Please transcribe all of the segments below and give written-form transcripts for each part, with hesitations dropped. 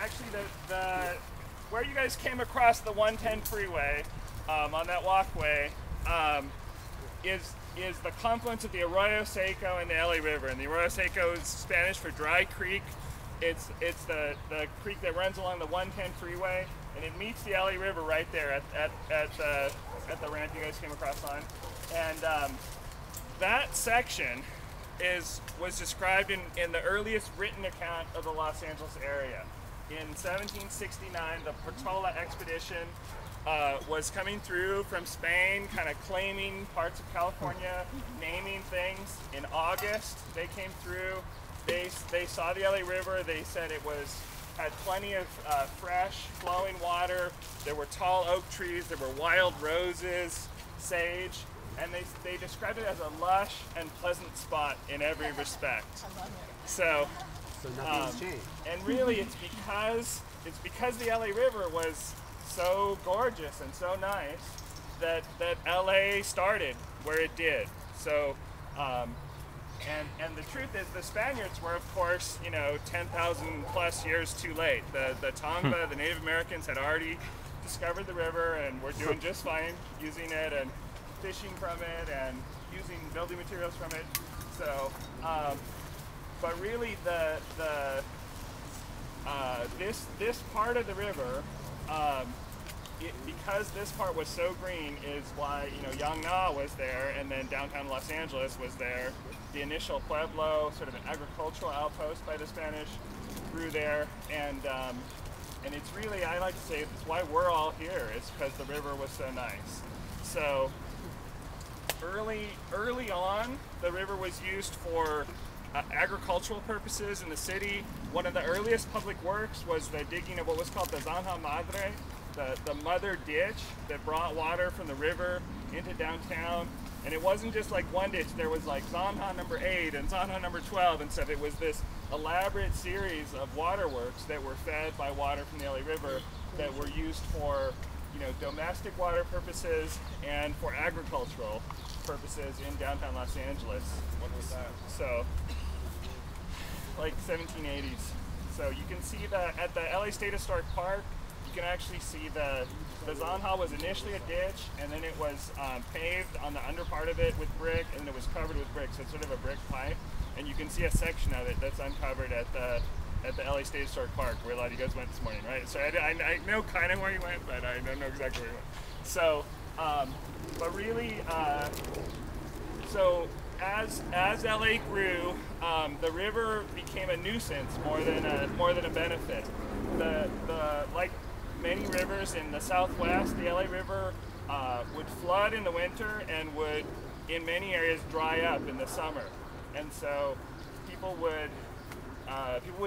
actually where you guys came across the 110 freeway on that walkway is the confluence of the Arroyo Seco and the LA River. And the Arroyo Seco is Spanish for dry creek. It's the creek that runs along the 110 freeway, and it meets the LA River right there at the ramp you guys came across on. And that section was described in the earliest written account of the Los Angeles area. In 1769, the Portola expedition was coming through from Spain, kind of claiming parts of California, naming things. In August, they came through. They saw the LA River. They said it had plenty of fresh, flowing water. There were tall oak trees. There were wild roses, sage, and they described it as a lush and pleasant spot in every respect. I love it. So nothing's changed. And really, it's because the LA River was so gorgeous and so nice that LA started where it did. So. And the truth is, the Spaniards were, of course, 10,000 plus years too late. The Tongva, the Native Americans, had already discovered the river and were doing just fine using it and fishing from it and using building materials from it. So, but really, this part of the river, because this part was so green, is why Yangna was there, and then downtown Los Angeles was there. The initial pueblo, sort of an agricultural outpost by the Spanish, grew there, and it's really, I like to say, it's why we're all here. It's because the river was so nice. So early on, the river was used for agricultural purposes in the city. One of the earliest public works was the digging of what was called the Zanja Madre, the mother ditch that brought water from the river into downtown. And it wasn't just like one ditch. There was like Zanja number 8 and Zanja number 12 and stuff. It was this elaborate series of waterworks that were fed by water from the LA River that were used for, domestic water purposes and for agricultural purposes in downtown Los Angeles. When was that? So, like 1780s. So you can see at the LA State Historic Park, you can actually see the Zanja was initially a ditch, and then it was paved on the under part of it with brick, and it was covered with brick, so it's sort of a brick pipe. And you can see a section of it that's uncovered at the LA State Historic Park, where a lot of you guys went this morning, right? So I know kind of where you went, but I don't know exactly where you went. So, but really, so as LA grew, the river became a nuisance more than a benefit. Like many rivers in the Southwest, the LA River would flood in the winter and would, in many areas, dry up in the summer. And so people would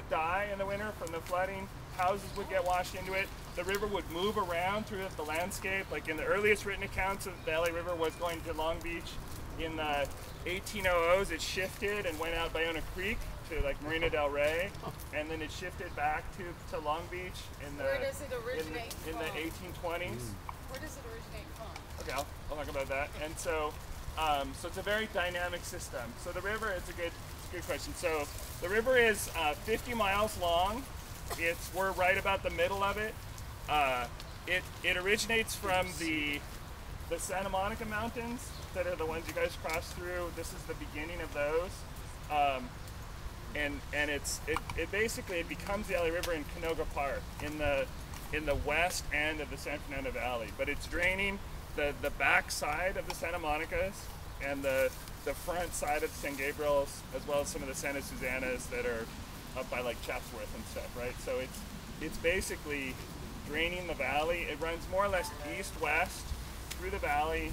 die in the winter from the flooding. Houses would get washed into it. The river would move around through the landscape. Like in the earliest written accounts of the LA River was going to Long Beach. In the 1800s, it shifted and went out Bayona Creek to like Marina del Rey, and then it shifted back to Long Beach in the Where does it originate in the 1820s. Where does it originate from? Okay, I'll talk about that. And so, so it's a very dynamic system. So the river, it's a good question. So the river is 50 miles long. We're right about the middle of it. It originates from the Santa Monica Mountains that are the ones you guys crossed through. This is the beginning of those. And it basically becomes the LA River in Canoga Park in the west end of the San Fernando Valley, but it's draining the back side of the Santa Monicas and the front side of the San Gabriels, as well as some of the Santa Susanas that are up by like Chatsworth and stuff, right? So it's basically draining the valley. It runs more or less east-west through the valley.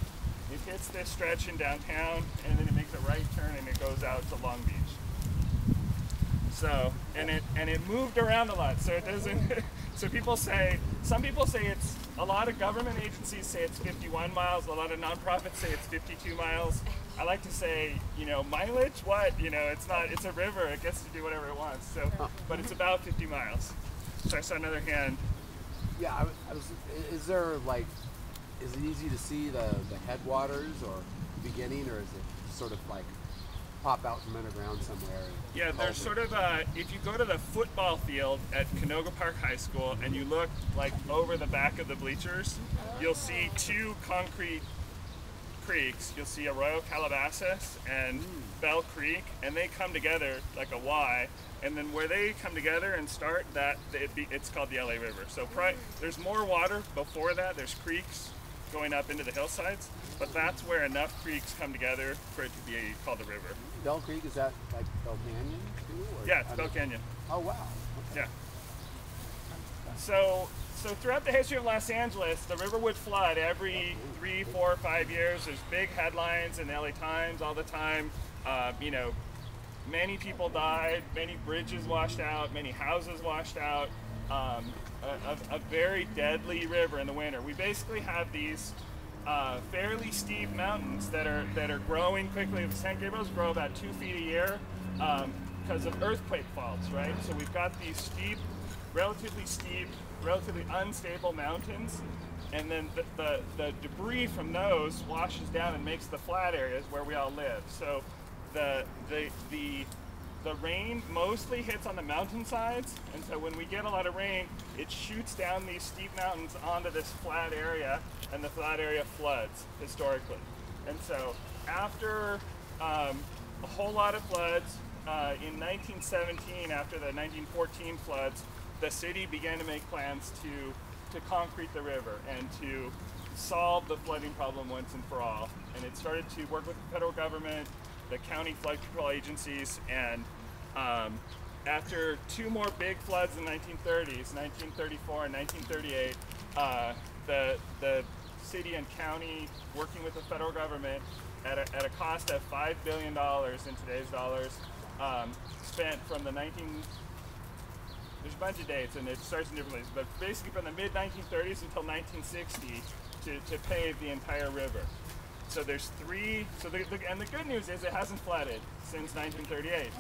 It hits this stretch in downtown, and then it makes a right turn and it goes out to Long Beach. So, and it moved around a lot, so it doesn't, so some people say it's, a lot of government agencies say it's 51 miles, a lot of nonprofits say it's 52 miles. I like to say, mileage, what? It's not, it's a river, it gets to do whatever it wants, so, but it's about 50 miles. So I saw another hand. Yeah, is it easy to see the headwaters or beginning, or is it sort of like pop out from underground somewhere. Yeah, there's sort of if you go to the football field at Canoga Park High School and you look like over the back of the bleachers, you'll see two concrete creeks. You'll see Arroyo Calabasas and Bell Creek, and they come together like a Y. And then where they come together and start, it's called the LA River. So there's more water before that. There's creeks going up into the hillsides, but that's where enough creeks come together for it to be called the river. Bell Creek, is that like Bell Canyon too? Or, Yeah, it's Bell Canyon. Oh wow. Okay. Yeah. So throughout the history of Los Angeles, the river would flood every 3, 4, 5 years. There's big headlines in the LA Times all the time. You know, many people died, many bridges washed out, many houses washed out. A very deadly river in the winter. We basically have these fairly steep mountains that are growing quickly. The San Gabriel's grow about 2 feet a year because of earthquake faults, right? So we've got these steep, relatively unstable mountains, and then the debris from those washes down and makes the flat areas where we all live. So the rain mostly hits on the mountainsides, and so when we get a lot of rain, it shoots down these steep mountains onto this flat area, and the flat area floods historically. And so after a whole lot of floods, in 1917, after the 1914 floods, the city began to make plans to concrete the river and to solve the flooding problem once and for all. And it started to work with the federal government, the county flood control agencies, and after 2 more big floods in the 1930s, 1934 and 1938, the city and county, working with the federal government at a cost of $5 billion in today's dollars, spent from there's a bunch of dates and it starts in different places, but basically from the mid-1930s until 1960 to pave the entire river. So there's 3, and the good news is it hasn't flooded since 1938.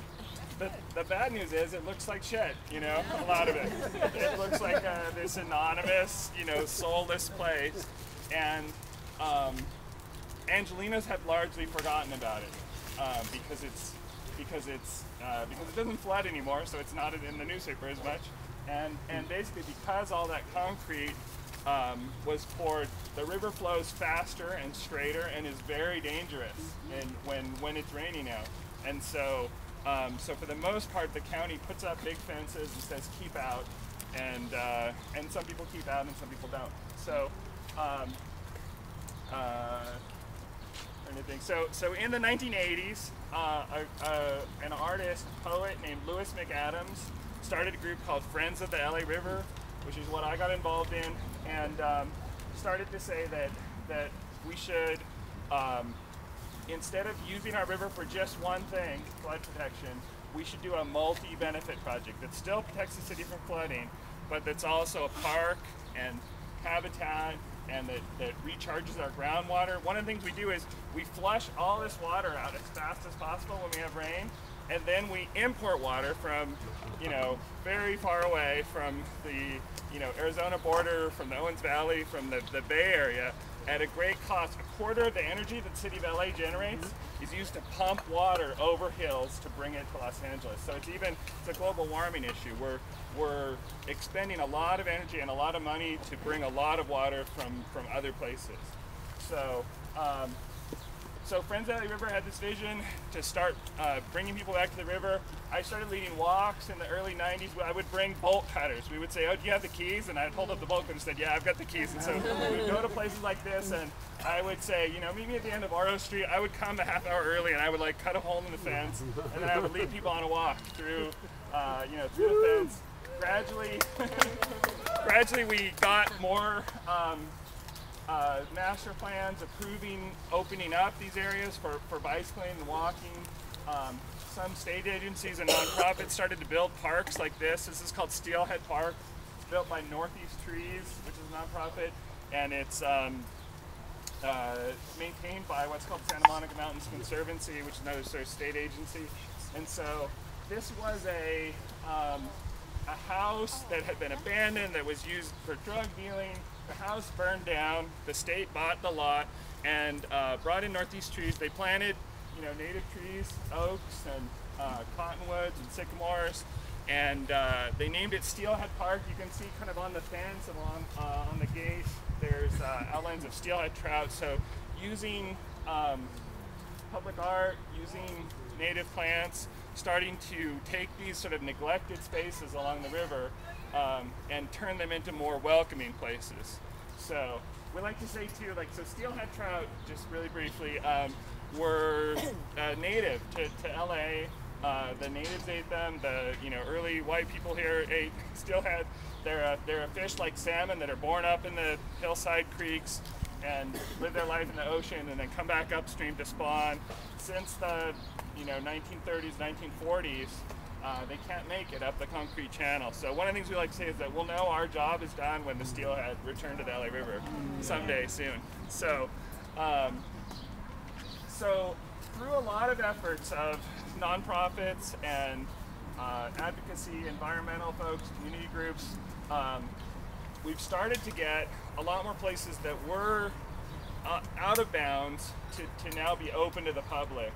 The bad news is it looks like shit, you know, a lot of it. It looks like this anonymous, you know, soulless place, and Angelinos have largely forgotten about it because it doesn't flood anymore, so it's not in the newspaper as much, and basically because all that concrete was poured, the river flows faster and straighter and is very dangerous when it's raining out. And so for the most part, the county puts up big fences and says keep out, and some people keep out and some people don't. So so in the 1980s, an artist, poet named Louis McAdams started a group called Friends of the LA River, which is what I got involved in, and started to say that we should, instead of using our river for just one thing, flood protection, we should do a multi-benefit project that still protects the city from flooding, but that's also a park and habitat, and that recharges our groundwater. One of the things we do is we flush all this water out as fast as possible when we have rain, and then we import water from, you know, very far away from the, you know, Arizona border, from the Owens Valley, from the Bay Area, at a great cost. A quarter of the energy that the city of LA generates is used to pump water over hills to bring it to Los Angeles. So it's a global warming issue. We're expending a lot of energy and a lot of money to bring a lot of water from other places. So Friends of the River had this vision to start bringing people back to the river. I started leading walks in the early 90s. I would bring bolt cutters. We would say, oh, do you have the keys? And I'd hold up the bolt cutter and said, yeah, I've got the keys. And so we would go to places like this, and I would say, you know, meet me at the end of Oro Street. I would come a half hour early, and I would like cut a hole in the fence, and then I would lead people on a walk through, you know, through the fence. Gradually we got more master plans approving opening up these areas for bicycling and walking. Some state agencies and nonprofits started to build parks like this. This is called Steelhead Park. It's built by Northeast Trees, which is a nonprofit, and it's maintained by what's called Santa Monica Mountains Conservancy, which is another sort of state agency. And so this was a house that had been abandoned, that was used for drug dealing. The house burned down. The state bought the lot and brought in Northeast Trees. They planted native trees, oaks and cottonwoods and sycamores, and they named it Steelhead Park. You can see kind of on the fence along on the gate, there's outlines of steelhead trout. So using public art, using native plants, starting to take these sort of neglected spaces along the river and turn them into more welcoming places. So we like to say too, so steelhead trout, just really briefly, were native to LA. The natives ate them. The early white people here ate steelhead. They're a fish like salmon that are born up in the hillside creeks and live their life in the ocean and then come back upstream to spawn. Since the 1930s, 1940s, they can't make it up the concrete channel. So one of the things we like to say is that we'll know our job is done when the steelhead return to the LA River someday soon. So, so through a lot of efforts of nonprofits and advocacy, environmental folks, community groups, we've started to get a lot more places that were out of bounds to now be open to the public.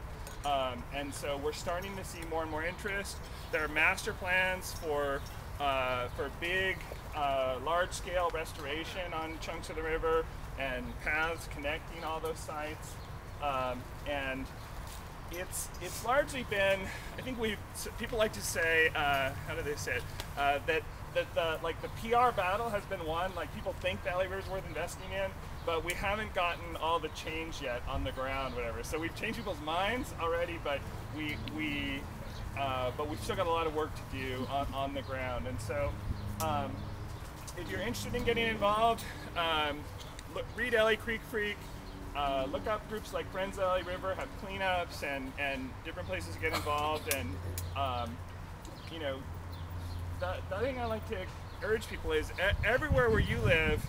And so we're starting to see more and more interest. There are master plans for big, large-scale restoration on chunks of the river and paths connecting all those sites. And it's largely been, I think people like to say, how do they say it? That the PR battle has been won. People think the LA River is worth investing in, but we haven't gotten all the change yet on the ground, whatever. So we've changed people's minds already, but we've still got a lot of work to do on the ground. And so, if you're interested in getting involved, read LA Creek Freak. Look up groups like Friends of the LA River, have cleanups and different places to get involved. And the thing I like to urge people is everywhere where you live,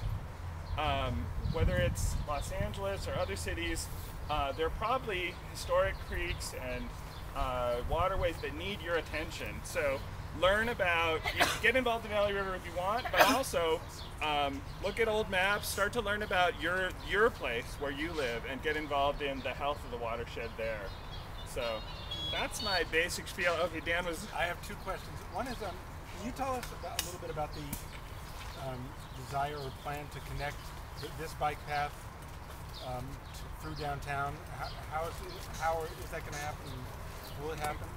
whether it's Los Angeles or other cities, there are probably historic creeks and waterways that need your attention. So learn about, get involved in the LA River if you want, but also look at old maps, start to learn about your place where you live and get involved in the health of the watershed there. So that's my basic spiel. Okay, Dan was... I have two questions. One is, can you tell us a little bit about the desire or plan to connect this bike path through downtown? How is that going to happen? Will it happen?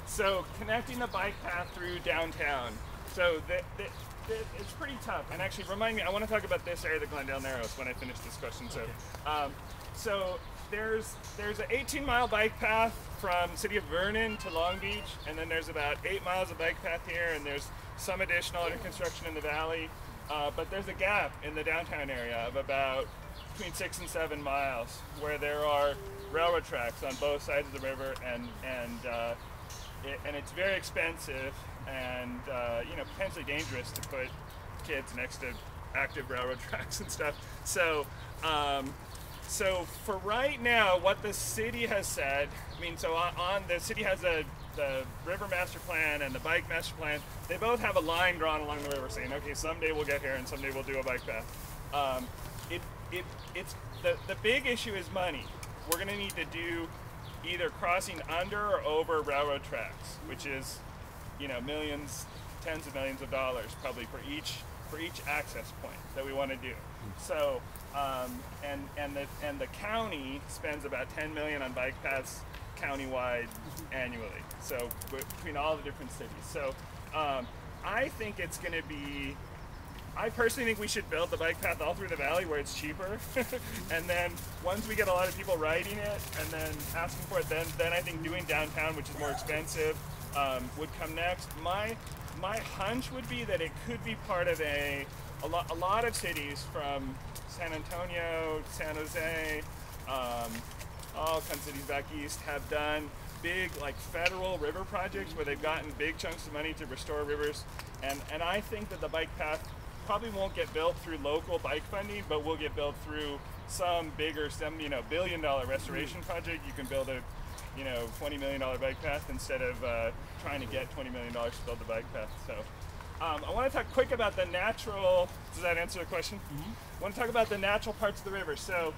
So connecting the bike path through downtown. So it's pretty tough. And actually, remind me, I want to talk about this area, the Glendale Narrows, when I finish this question. So, okay. So there's an 18-mile bike path from the city of Vernon to Long Beach, and then there's about 8 miles of bike path here, and there's some additional under construction in the valley. But there's a gap in the downtown area of about between 6 and 7 miles where there are railroad tracks on both sides of the river, and it's very expensive and potentially dangerous to put kids next to active railroad tracks and stuff. So so for right now, what the city has said, the city has the river master plan and the bike master plan. They both have a line drawn along the river saying, okay, someday we'll get here and someday we'll do a bike path. It's the big issue is money. We're going to need to do either crossing under or over railroad tracks, which is, millions, tens of millions of dollars probably for each access point that we want to do. So, and the county spends about $10 million on bike paths countywide annually. So between all the different cities. So I think it's going to be. I personally think we should build the bike path all through the valley where it's cheaper, and then once we get a lot of people riding it and then asking for it, then I think doing downtown, which is more expensive, would come next. My hunch would be that it could be part of a lot of cities from San Antonio, San Jose, all kinds of cities back east have done big federal river projects where they've gotten big chunks of money to restore rivers, and I think that the bike path probably won't get built through local bike funding, but will get built through some bigger, billion-dollar restoration project. You can build a, $20 million bike path instead of trying to get $20 million to build the bike path. So, I want to talk quick about the natural. Does that answer the question? Mm-hmm. I want to talk about the natural parts of the river. So.